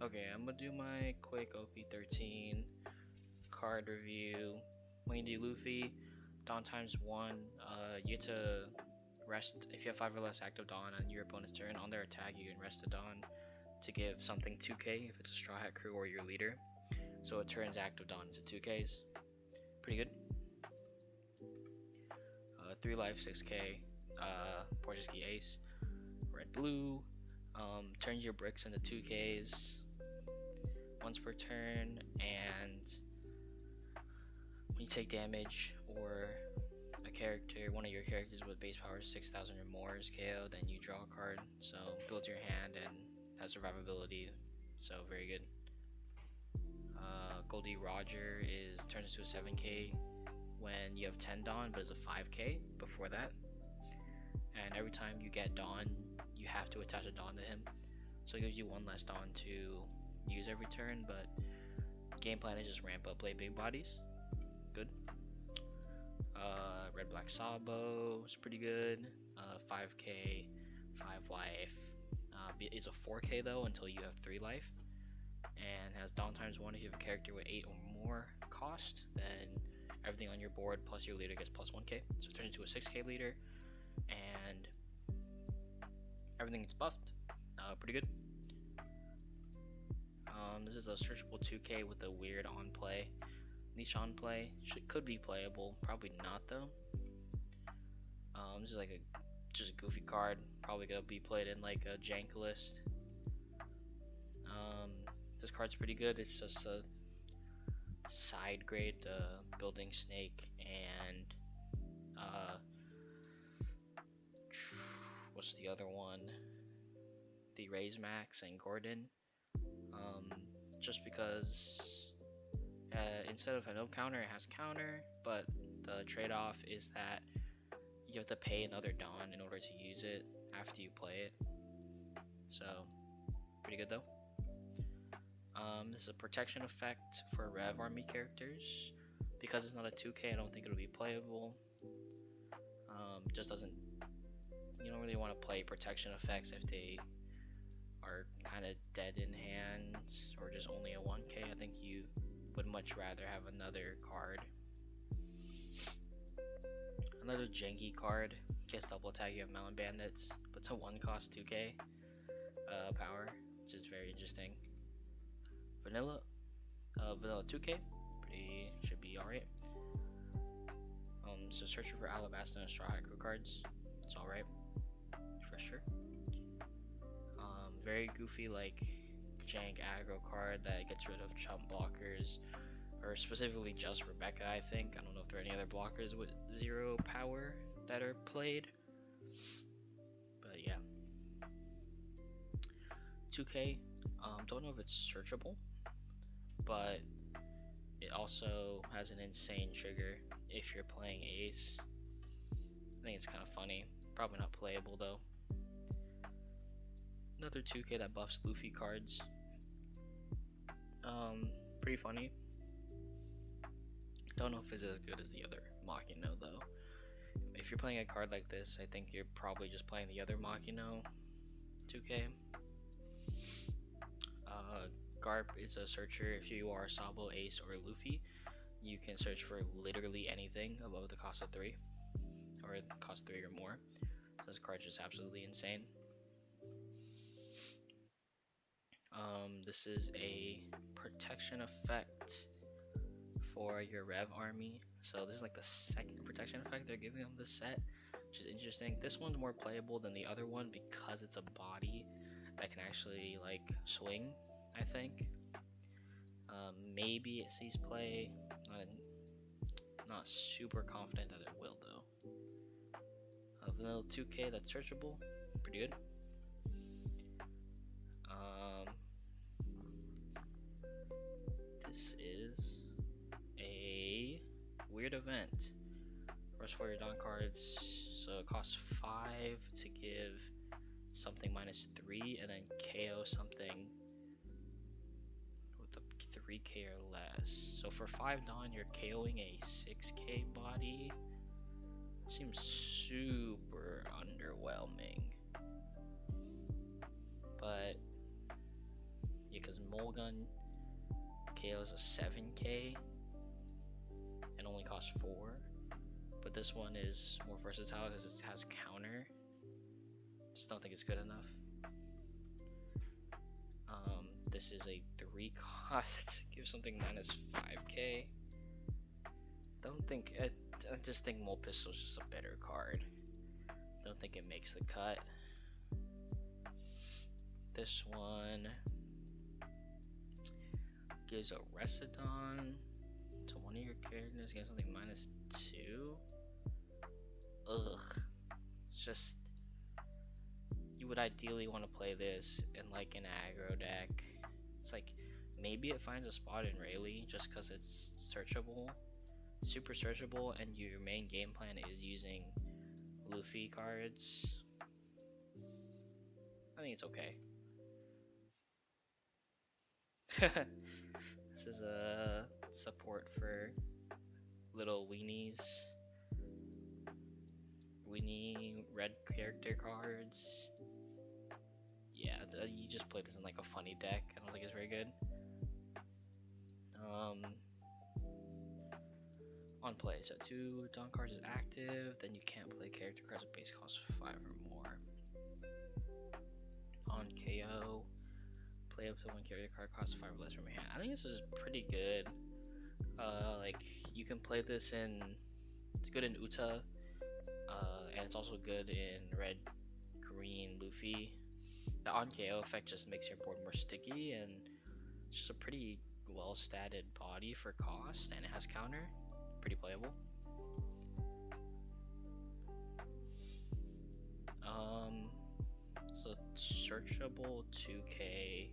Okay, I'm gonna do my quick OP-13 card review. When you do Luffy, Dawn times 1, you get to rest, if you have 5 or less active Dawn on your opponent's turn, on their attack you can rest a Dawn to give something 2k if it's a Straw Hat crew or your leader. So it turns active Dawn into 2ks. Pretty good. 3 life, 6k, Portuguese Ace, red blue, turns your bricks into 2ks once per turn, and when you take damage or one of your characters with base power 6,000 or more is KO, then you draw a card. So builds your hand and has survivability, so very good. Goldie Roger turns into a 7k when you have 10 Dawn, but it's a 5k before that. And every time you get Dawn, you have to attach a Dawn to him. So it gives you one less Dawn to use every turn, but game plan is just ramp up, play big bodies. Good. Red Black Sabo is pretty good. 5k, 5 life. It's a 4k though until you have 3 life. And has Dawn times 1 if you have a character with 8 or more cost, then everything on your board plus your leader gets plus 1k. So it turns into a 6k leader, and everything gets buffed. Pretty good. This is a searchable 2k with a weird on play. Niche on play could be playable, probably not though. This is like just a goofy card, probably gonna be played in like a jank list. This card's pretty good. It's just a side grade building snake and what's the other one? The Raise Max and Gordon. Just because instead of a no counter, it has counter, but the trade-off is that you have to pay another Dawn in order to use it after you play it. So pretty good though. This is a protection effect for Rev Army characters. Because it's not a 2k, I don't think it'll be playable. Just doesn't. You don't really want to play protection effects if they are kind of dead in hand or just only a 1k. I think you would much rather have another card. Another janky card. Gets double attack, you have Melon Bandits, but it's a 1 cost 2k power, which is very interesting. Vanilla 2k, should be alright. So searching for Alabasta and Straw Hat Crew cards, it's alright, for sure. Very goofy, like jank aggro card that gets rid of chump blockers, or specifically just Rebecca, I think. I don't know if there are any other blockers with 0 power that are played, but yeah. 2k, don't know if it's searchable, but it also has an insane trigger if you're playing Ace. I think it's kind of funny. Probably not playable though. Another 2k that buffs Luffy cards. Pretty funny. Don't know if it's as good as the other Makino though. If you're playing a card like this, I think you're probably just playing the other Makino 2k. Garp is a searcher. If you are Sabo, Ace, or Luffy, you can search for literally anything above the cost of 3, or cost 3 or more. So this card is just absolutely insane. This is a protection effect for your Rev Army. So this is like the second protection effect they're giving them this set, which is interesting. This one's more playable than the other one because it's a body that can actually like swing, I think. Maybe it sees play. Not super confident that it will though. Vanilla 2k that's searchable, pretty good. This is a weird event. First for your Dawn cards, so it costs 5 to give something -3 and then KO something with a 3k or less. So for 5 Dawn, you're KOing a 6k body. Seems super underwhelming. But yeah, because Mulligan KO is a 7k and only costs 4, but this one is more versatile because it has counter. Just don't think it's good enough. This is a 3 cost. Give something minus 5k. I just think Mole Pistol is just a better card. Don't think it makes the cut. This one gives a Residon to one of your characters, gives something minus 2. Ugh. It's just, you would ideally want to play this in like an aggro deck. It's like, maybe it finds a spot in Rayleigh just because it's searchable, super searchable, and your main game plan is using Luffy cards. I think it's okay. This is a support for little weenies. Weenie red character cards. Yeah, you just play this in like a funny deck. I don't think it's very good. On play, so 2 Dawn cards is active, then you can't play character cards with base cost 5 or more. On KO, play up to 1 character card costs 5 or less from your hand. I think this is pretty good. Like, you can play this in, it's good in Uta, and it's also good in red, green, Luffy. The on KO effect just makes your board more sticky, and it's just a pretty well statted body for cost, and it has counter. Pretty playable. So searchable 2k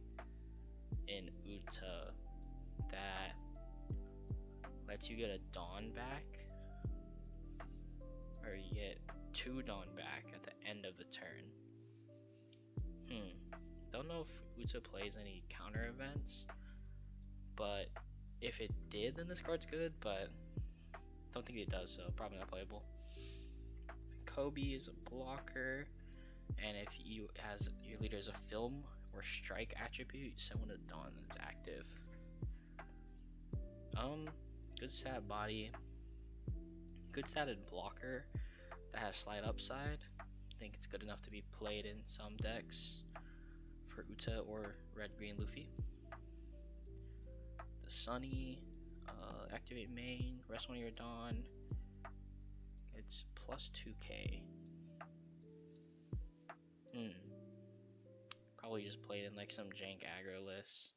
in Uta that lets you get a Dawn back, or you get 2 Dawn back at the end of the turn. Don't know if Uta plays any counter events, but if it did, then this card's good, but don't think it does, so probably not playable. Kobe is a blocker, and if you has your leader is a film or strike attribute, send one to Dawn that's active. Good stat body, good statted blocker that has slide upside. I think it's good enough to be played in some decks for Uta or red green Luffy. The Sunny, activate main, rest one of your Dawn. It's plus 2k. Probably just played in like some jank aggro lists.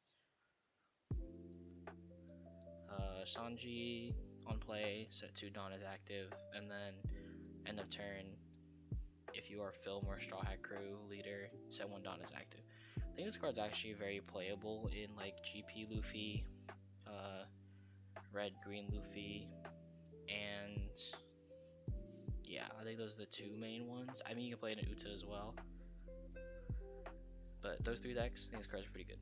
Sanji on play, set 2 Dawn is active, and then end of turn, if you are film or Straw Hat Crew leader, set 1 Dawn is active. I think this card's actually very playable in like GP Luffy, red green Luffy, and yeah, I think those are the 2 main ones. I mean, you can play it in Uta as well, but those 3 decks, I think this card's pretty good.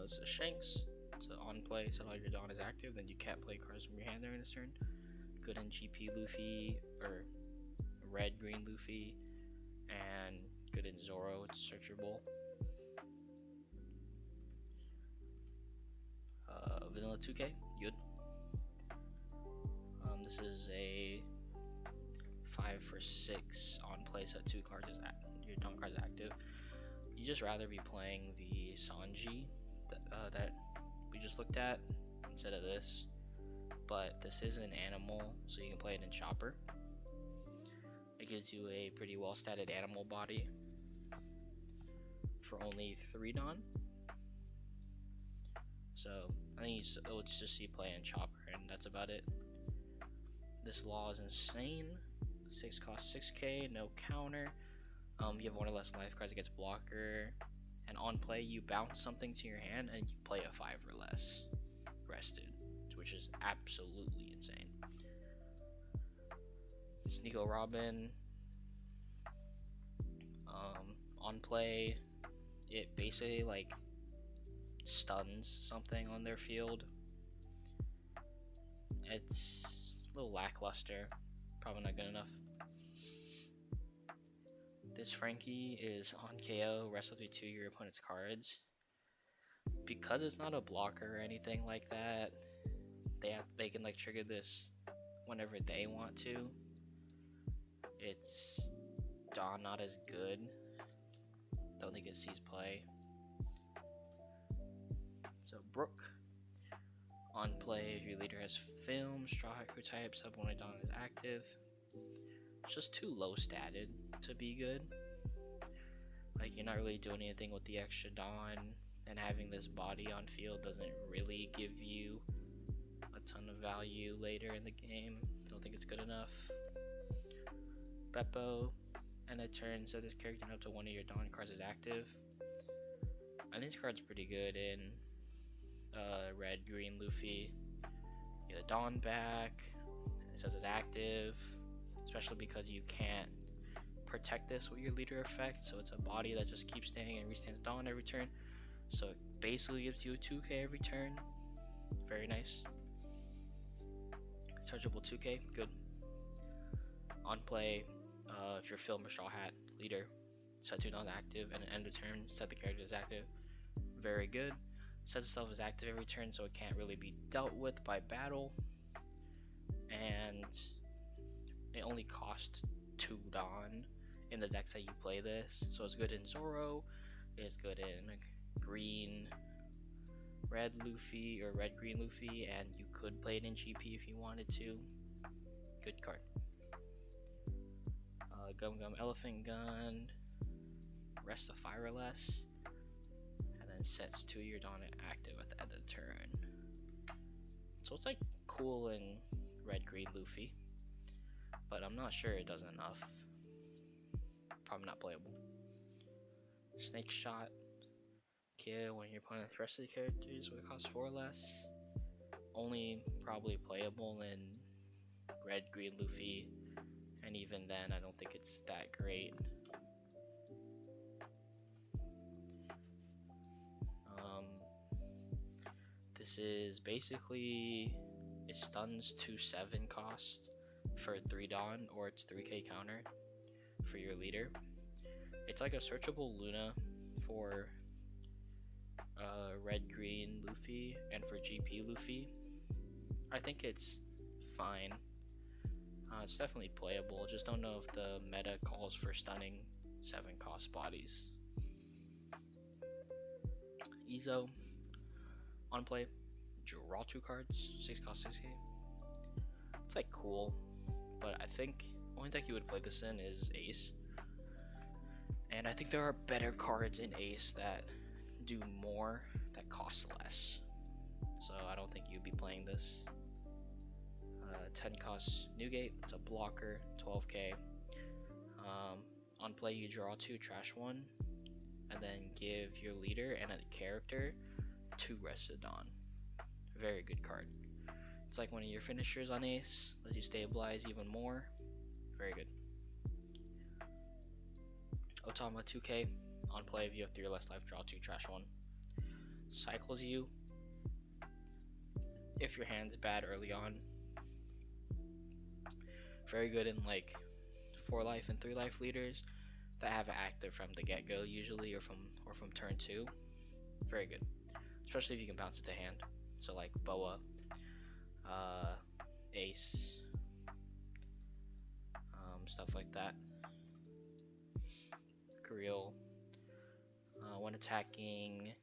It's a Shanks. It's on play, so all your Dawn is active, then you can't play cards from your hand during this turn. Good in GP Luffy, or red green Luffy, and good in Zoro, it's searchable. Vanilla 2k, good. This is a 5 for 6 on play, so 2 cards is your Dawn card is active. You just rather be playing the Sanji that we just looked at instead of this, but this is an animal, so you can play it in Chopper. It gives you a pretty well statted animal body for only 3 Dawn. So I think let's just see play in Chopper, and that's about it. This law is insane. 6 cost 6k, no counter. You have 1 or less life cards against blocker, and on play you bounce something to your hand and you play a 5 or less rested, which is absolutely insane. Sneeko Robin, on play, it basically like stuns something on their field. It's a little lackluster, probably not good enough. This Frankie is on KO, rest up to your opponent's cards. Because it's not a blocker or anything like that, they can like trigger this whenever they want to. It's not as good. Don't think it sees play. So Brook. On play, if your leader has film, Straw Hat Crew type, sub when Dawn is active. Just too low statted to be good. Like, you're not really doing anything with the extra Dawn, and having this body on field doesn't really give you a ton of value later in the game. Don't think it's good enough. Beppo, and it turns that this character up to one of your Dawn cards is active. And this card's pretty good in red, green, Luffy. You get the Dawn back. It says it's active, especially because you can't protect this with your leader effect. So it's a body that just keeps staying and restands Dawn every turn. So it basically gives you a 2k every turn. Very nice. Searchable 2k, good. On play, if you're Film or Straw Hat leader, set 2 Dawn active, and at end of turn, set the character as active. Very good. Sets itself as active every turn, so it can't really be dealt with by battle. And it only costs 2 Dawn in the decks that you play this. So it's good in Zoro, it's good in green, red Luffy, or red green Luffy, and you could play it in GP if you wanted to. Good card. Gum Gum Elephant Gun, rest of Fireless, and then sets 2 your Dawn active at the end of the turn. So it's like cool in red green Luffy, but I'm not sure it does enough. Probably not playable. Snake Shot, kill when your opponent thrusts the characters would cost 4 less. Only probably playable in red green Luffy, and even then I don't think it's that great. This is basically, it stuns to 7 cost for 3 Dawn, or it's 3k counter for your leader. It's like a searchable Luna for red green Luffy and for GP Luffy. I think it's fine. It's definitely playable, just don't know if the meta calls for stunning 7 cost bodies. Izo, on play, draw 2 cards, 6 cost 6k. It's like cool, but I think only deck you would play this in is Ace. And I think there are better cards in Ace that do more, that cost less. So I don't think you'd be playing this. 10 cost Newgate, it's a blocker, 12k. On play you draw 2, trash 1, and then give your leader and a character 2 Rested Dawn. Very good card. It's like one of your finishers on Ace, lets you stabilize even more. Very good. Otama 2k, on play if you have 3 or less life, draw 2, trash 1. Cycles you if your hand's bad early on. Very good in like 4 life and 3 life leaders that have it active from the get-go usually, or from turn 2. Very good, especially if you can bounce it to hand. So like Boa, Ace, stuff like that. Creel, when attacking,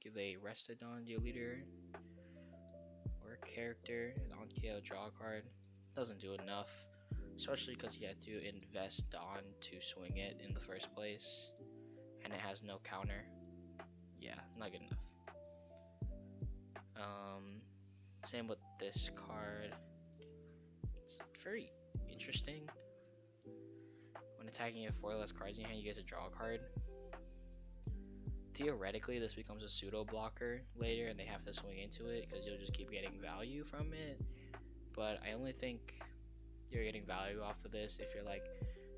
give a Rested Dawn to your leader or a character, and on KO draw a card. Doesn't do enough, especially because you have to invest Dawn to swing it in the first place, and it has no counter. Yeah, not good enough. Same with this card. It's very interesting. When attacking, you have 4 less cards in your hand, you get to draw a card. Theoretically, this becomes a pseudo blocker later, and they have to swing into it because you'll just keep getting value from it. But I only think you're getting value off of this if you're like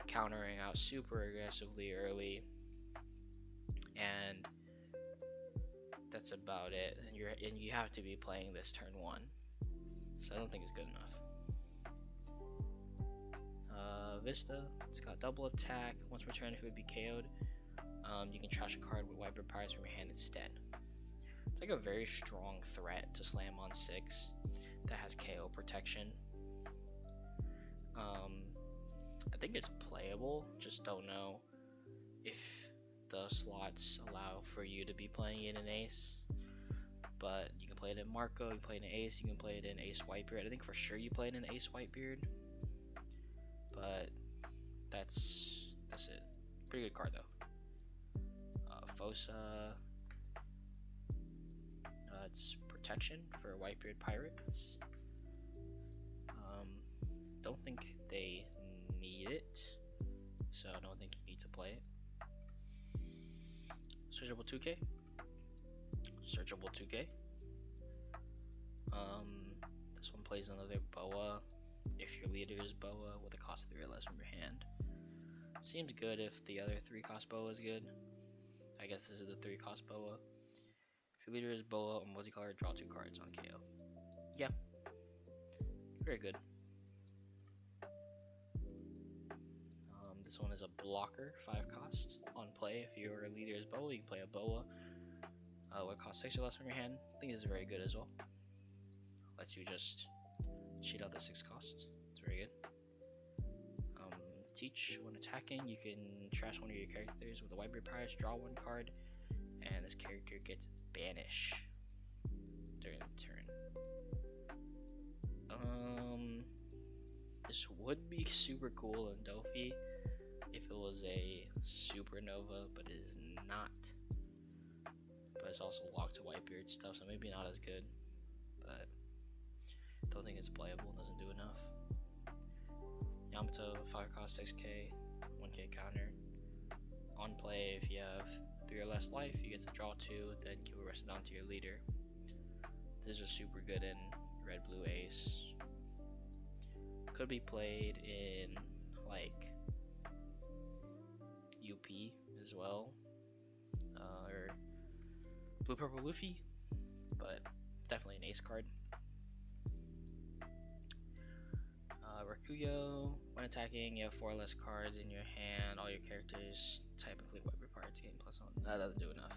countering out super aggressively early, and that's about it. And you have to be playing this turn 1, so I don't think it's good enough. Vista. It's got double attack. Once returned, if it would be KO'd, you can trash a card with Wiper Pirates from your hand instead. It's like a very strong threat to slam on 6 that has KO protection. I think it's playable, just don't know if the slots allow for you to be playing it in Ace. But you can play it in Marco, you can play it in Ace, you can play it in Ace Whitebeard. I think for sure you play it in Ace Whitebeard. But that's it. Pretty good card though. Fosa. It's protection for Whitebeard Pirates. Don't think they need it, so I don't think you need to play it. Searchable 2K. Searchable 2K. This one plays another Boa. If your leader is Boa with a cost of 3 or less from your hand. Seems good if the other 3 cost Boa is good. I guess this is the 3 cost Boa. If your leader is Boa or multicolor, draw 2 cards on KO. Yeah. Very good. This one is a blocker, 5 cost. On play, if your leader is Boa, you can play a Boa. What costs 6 or less from your hand. I think it's very good as well. Lets you just cheat out the 6 costs. It's very good. Teach, when attacking, you can trash one of your characters with a Whitebeard Pirates, draw 1 card, and this character gets banish during the turn. This would be super cool in Dofi if it was a supernova, but it is not. But it's also locked to Whitebeard stuff, so maybe not as good. But don't think it's playable, doesn't do enough. Yamato, 5 cost, 6k, 1k counter. On play, if you have 3 or less life, you get to draw 2, then give the rest down to your leader. This is super good in red blue ace. Could be played in like UP as well, or blue purple Luffy, but definitely an ace card. Rakugo, when attacking, you have 4 less cards in your hand. All your characters typically Whitebeard Pirates gain +1. That doesn't do enough.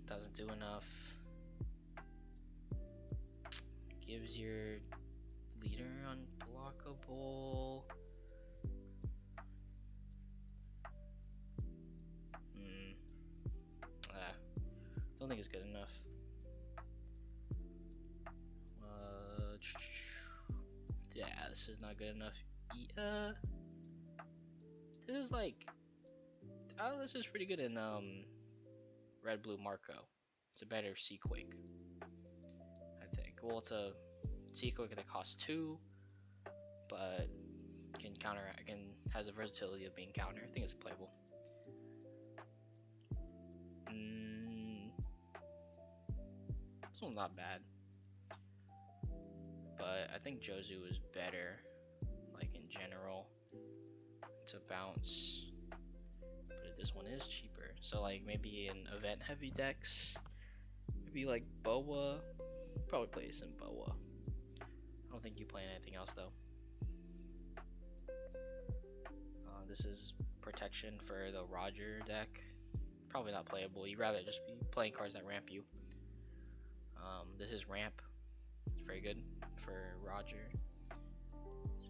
Doesn't do enough. Gives your leader unblockable. Don't think it's good enough. Yeah, this is not good enough. This is like, this is pretty good in red blue Marco. It's a better Seaquake, I think. Well, it's a Seaquake that costs 2, but can counteract, has the versatility of being counter. I think it's playable. This one's not bad, but I think Jozu is better, like in general, to bounce. But this one is cheaper, so like maybe in event heavy decks, maybe like Boa. Probably play some Boa. I don't think you play anything else though. This is protection for the Roger deck. Probably not playable. You'd rather just be playing cards that ramp you. This is ramp. It's very good for Roger.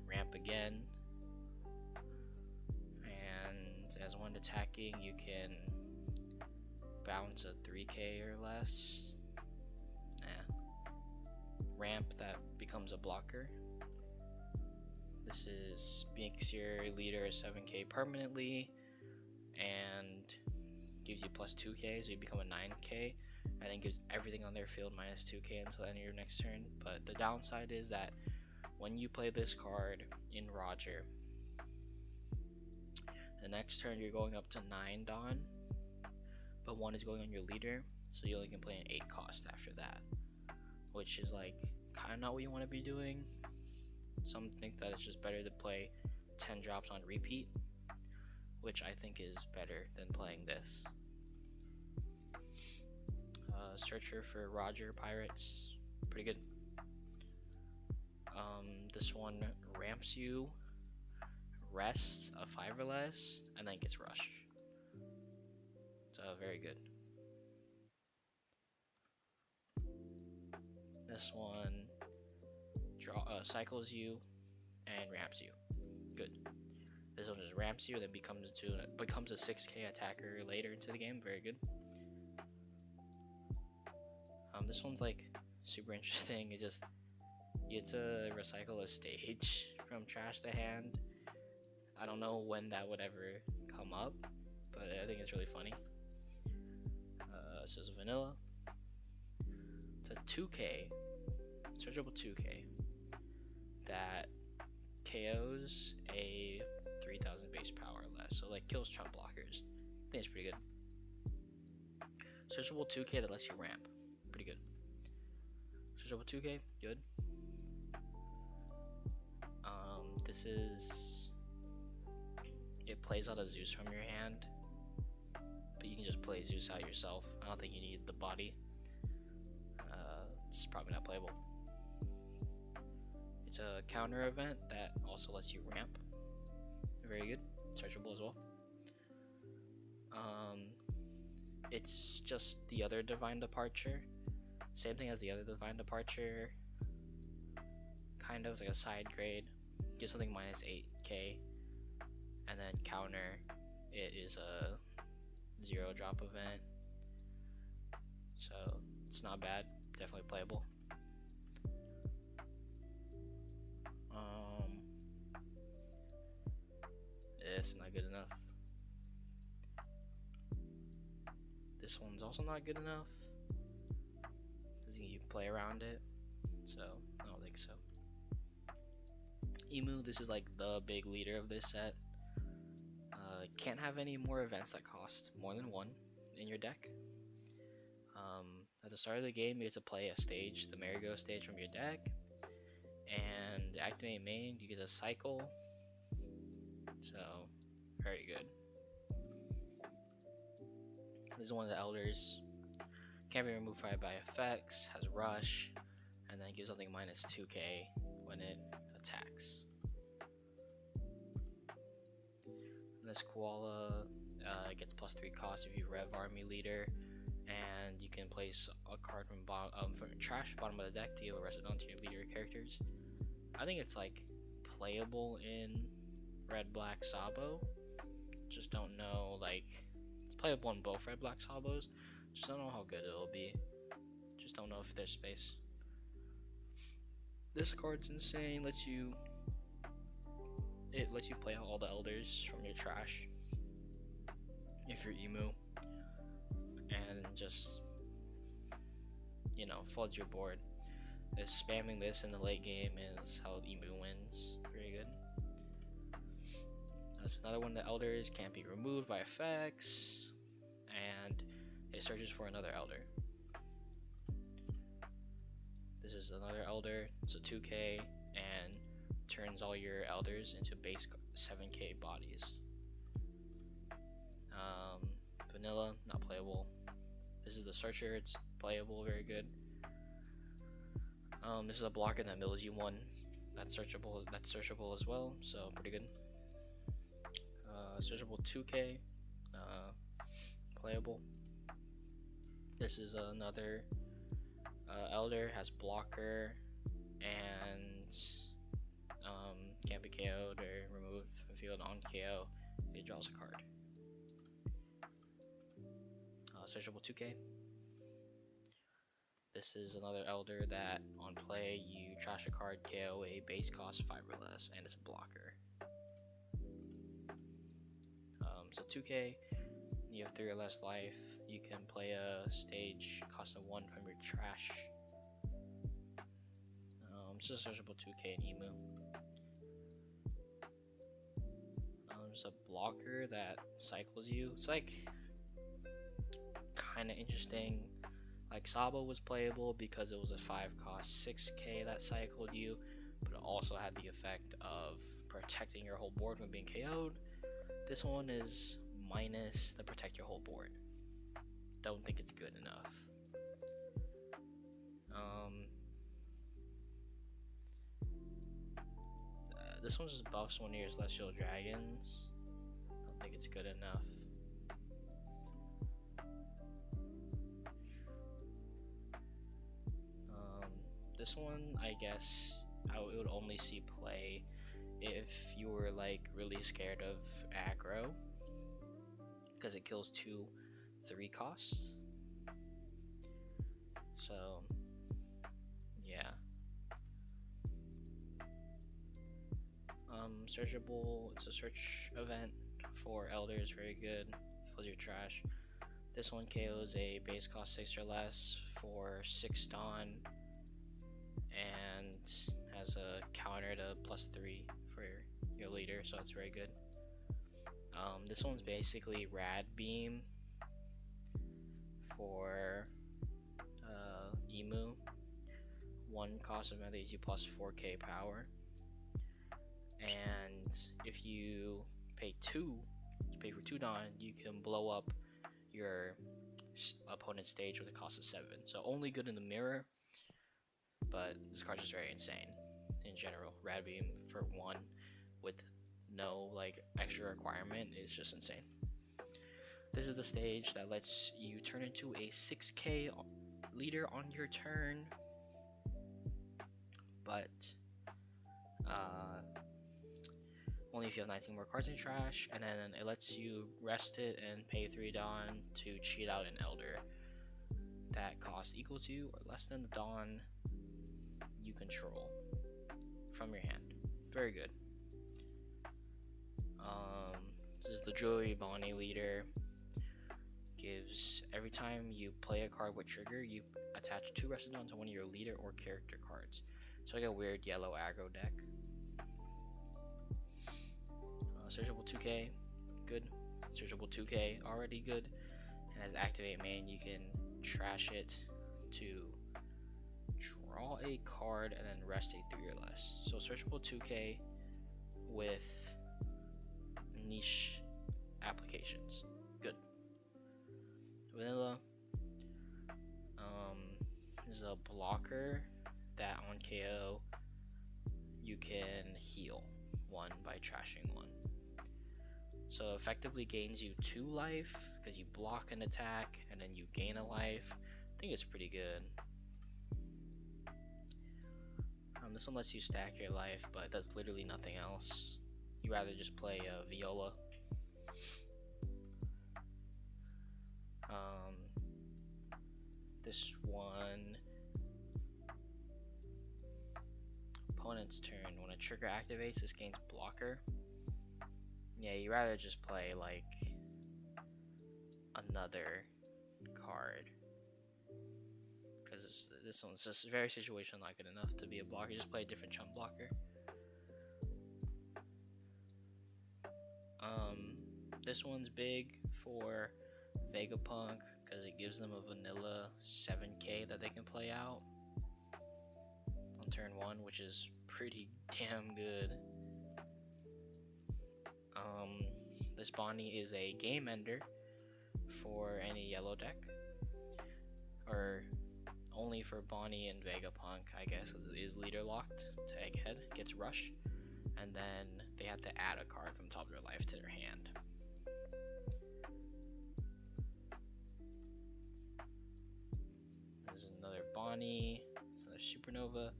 Ramp again. And as one attacking, you can bounce a 3k or less. Ramp that becomes a blocker. This is makes your leader 7k permanently and gives you +2k, so you become a 9k, and then gives everything on their field -2k until the end of your next turn. But the downside is that when you play this card in Roger, the next turn you're going up to 9 Dawn, but 1 is going on your leader, so you only can play an 8 cost after that, which is like kind of not what you want to be doing. Some think that it's just better to play 10 drops on repeat, which I think is better than playing this. Searcher for Roger Pirates, pretty good. This one ramps you, rests a 5 or less, and then gets rush. So very good. This one cycles you and ramps you. Good. This one just ramps you, then becomes a 6k attacker later into the game. Very good. This one's like super interesting. You get to recycle a stage from trash to hand. I don't know when that would ever come up, but I think it's really funny. This is vanilla. It's a 2k, searchable 2k that KOs a 3000 base power or less, so like kills chump blockers. I think it's pretty good. Searchable 2k that lets you ramp, pretty good. Searchable 2k, good. It plays out a Zeus from your hand, but you can just play Zeus out yourself. I don't think you need the body. It's probably not playable. It's a counter event that also lets you ramp. Very good. Searchable as well. It's just the other Divine Departure. Same thing as the other Divine Departure. Kind of, it's like a side grade. Gives something minus 8k. And then counter, it is a 0 drop event. So it's not bad. Definitely playable. It's not good enough. This one's also not good enough, because you can play around it, so I don't think so. Emu, this is like the big leader of this set. Can't have any more events that cost more than 1 in your deck. At the start of the game, you get to play a stage, the merry-go stage from your deck, and activate main, you get a cycle. So very good. This is one of the elders. Can't be removed by effects, has rush, and then gives something minus 2k when it attacks. And this koala gets plus 3 cost if you rev army leader, and you can place a card from trash bottom of the deck to give a rest onto your leader characters. I think it's like playable in red black Sabo. Just don't know, like, it's playable in both red black Sabos. Just don't know how good it'll be. Just don't know if there's space. This card's insane. It lets you play out all the elders from your trash if you're emu, and just, you know, floods your board. Spamming this in the late game is how emu wins. Very good. That's another one. The elders can't be removed by effects, and it searches for another elder. This is another elder. It's a 2k and turns all your elders into base 7k bodies. Vanilla, not playable. This is the searcher. It's playable, very good. This is a blocker that mills you 1. That's searchable as well, so pretty good. Searchable 2k, playable. This is another elder, has blocker, and can't be KO'd or removed from the field on KO. It draws a card. Searchable 2k. This is another elder that on play you trash a card, KO a base cost 5 or less, and it's a blocker. So 2k, you have 3 or less life. You can play a stage cost of 1 from your trash. It's a searchable 2k in emu. There's a blocker that cycles you. It's like kind of interesting. Like Sabo was playable because it was a 5 cost 6k that cycled you, but it also had the effect of protecting your whole board from being KO'd. This one is minus the protect your whole board. Don't think it's good enough. this one just buffs one of your celestial dragons. I don't think it's good enough. This one, I guess, I would only see play if you were like really scared of aggro, because it kills 2/3 costs. So yeah. Searchable, it's a search event for elders, very good, fills your trash. This one KOs a base cost 6 or less for 6 Dawn and has a counter to +3 for your leader, so it's very good. This one's basically Rad Beam for Emu. 1 cost of method you plus 4k power. And if you pay for 2 Dawn, you can blow up your opponent's stage with a cost of 7. So only good in the mirror, but this card's just very insane in general. Rad Beam for 1 with no like extra requirement is just insane. This is the stage that lets you turn into a 6k leader on your turn, but only if you have 19 more cards in your trash, and then it lets you rest it and pay 3 Dawn to cheat out an Elder that costs equal to or less than the Dawn you control from your hand. Very good. This is the Joey Bonnie leader. Gives every time you play a card with trigger, you attach 2 rested Dawn to one of your leader or character cards. So like a weird yellow aggro deck. Searchable 2k, good. Searchable 2k, already good. And as activate main, you can trash it to draw a card and then rest a 3 or less. So searchable 2k with niche applications, good. Vanilla, is a blocker that on KO you can heal 1 by trashing 1. So effectively gains you 2 life because you block an attack and then you gain a life. I think it's pretty good. This one lets you stack your life, but does literally nothing else. You rather just play Viola. This one, opponent's turn. When a trigger activates, this gains blocker. Yeah, you rather just play like another card, because this one's just very situational, not good enough to be a blocker. Just play a different chump blocker. This one's big for Vegapunk because it gives them a vanilla 7k that they can play out on turn 1, which is pretty damn good. This Bonnie is a game ender for any yellow deck, or only for Bonnie and Vegapunk, I guess, because it is leader locked to Egghead, gets Rush, and then they have to add a card from top of their life to their hand. This is another Bonnie, it's another Supernova.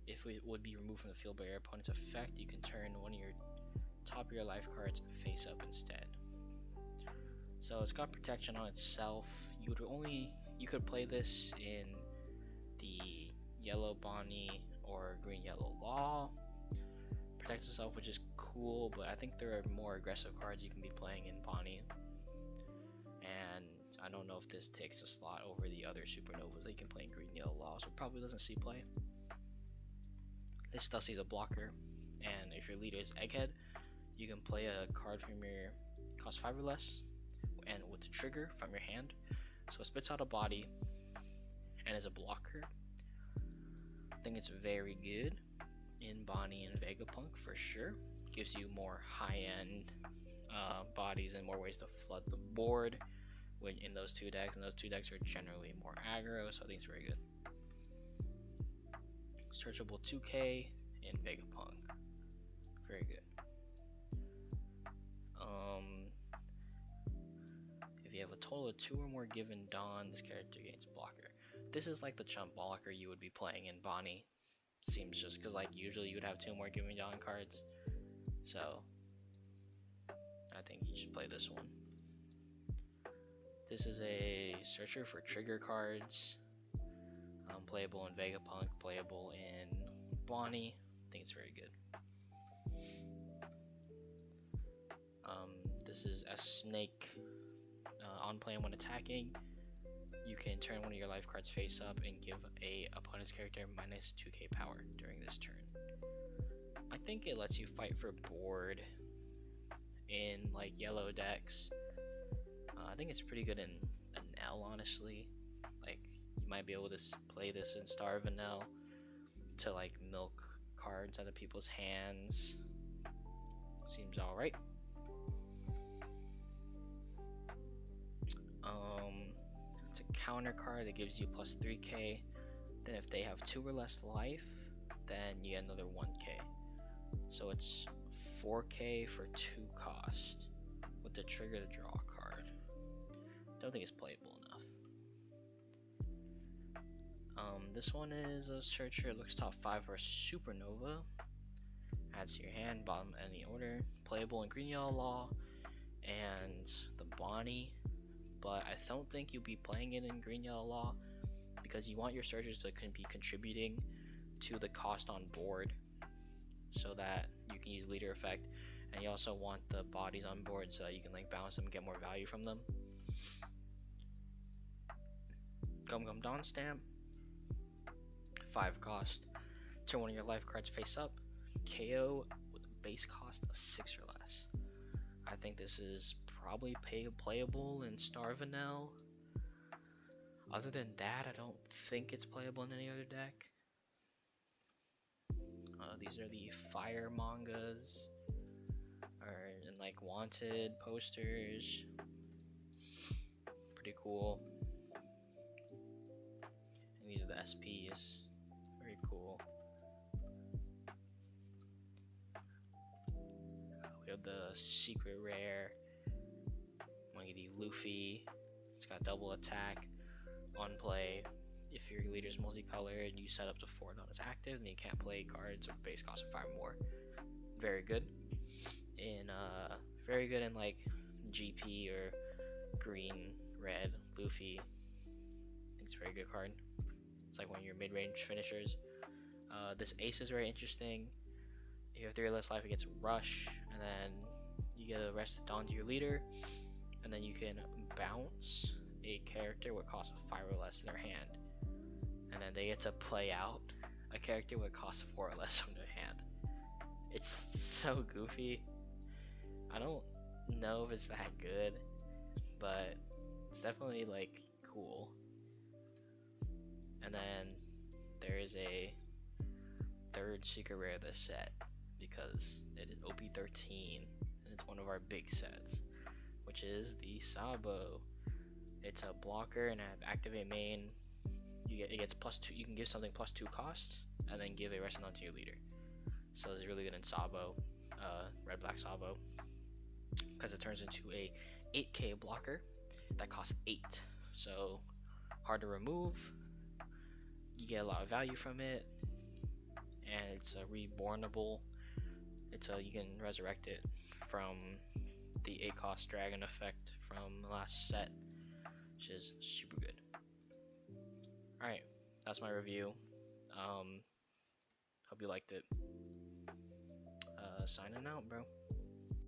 If it would be removed from the field by your opponent's effect, you can turn one of your top of your life cards face up instead. So it's got protection on itself. You could play this in the yellow Bonnie or green yellow Law. Protects itself, which is cool, but I think there are more aggressive cards you can be playing in Bonnie, and I don't know if this takes a slot over the other Supernovas that you can play in green yellow Law, so it probably doesn't see play. This still sees a blocker, and if your leader is Egghead, you can play a card from your cost 5 or less, and with the trigger from your hand. So it spits out a body and is a blocker. I think it's very good in Bonnie and Vegapunk for sure. Gives you more high-end bodies and more ways to flood the board in those 2 decks, and those 2 decks are generally more aggro, so I think it's very good. Searchable 2k in Vegapunk. Very good. If you have a total of 2 or more given Dawn, this character gains blocker. This is like the chump blocker you would be playing in Bonnie. Seems just because like usually you would have 2 more given Dawn cards. So I think you should play this one. This is a searcher for trigger cards. Playable in Vegapunk, playable in Bonnie. I think it's very good. This is a snake. On play and when attacking, you can turn one of your life cards face up and give a opponent's character minus 2k power during this turn. I think it lets you fight for board in like yellow decks. I think it's pretty good in Vanell, honestly. Like you might be able to play this in Star Vanell to like milk cards out of people's hands. Seems alright. It's a counter card that gives you plus 3k. Then if they have 2 or less life, then you get another 1k. So it's 4k for 2 cost with the trigger to draw a card. Don't think it's playable enough. This one is a searcher. It looks top 5 for a supernova. Adds to your hand, bottom any order. Playable in green yellow law and the Bonnie. But I don't think you'll be playing it in green yellow law because you want your searchers to be contributing to the cost on board so that you can use leader effect, and you also want the bodies on board so that you can like balance them and get more value from them. Gum Gum Dawn stamp, 5 cost. Turn one of your life cards face up, KO with a base cost of 6 or less. I think this is probably playable in Star Vanell. Other than that, I don't think it's playable in any other deck. These are the fire mangas, or in like wanted posters. Pretty cool. And these are the SPs. Very cool. We have the secret rare Monkey Luffy. It's got double attack on play. If your leader is multicolored, you set up to 4 not as active, and you can't play cards with base cost of 5 or more. Very good. Very good in like GP or green, red, Luffy. I think it's a very good card. It's like one of your mid-range finishers. This ace is very interesting. If you have 3 or less life, it gets rush, and then you get a rested Dawn to your leader, and then you can bounce a character with cost of 5 or less in their hand, and then they get to play out a character with cost of 4 or less on their hand. It's so goofy. I don't know if it's that good, but it's definitely like cool. And then there is a 3rd secret rare of this set because it is OP-13 and it's one of our big sets, which is the Sabo. It's a blocker and activate main. It gets +2. You can give something +2 cost and then give a resting onto your leader. So it's really good in Sabo, red black Sabo, because it turns into a 8k blocker that costs 8. So hard to remove. You get a lot of value from it, and it's a rebornable. You can resurrect it from the 8 cost dragon effect from the last set, which is super good. Alright, that's my review. Hope you liked it. Signing out, bro.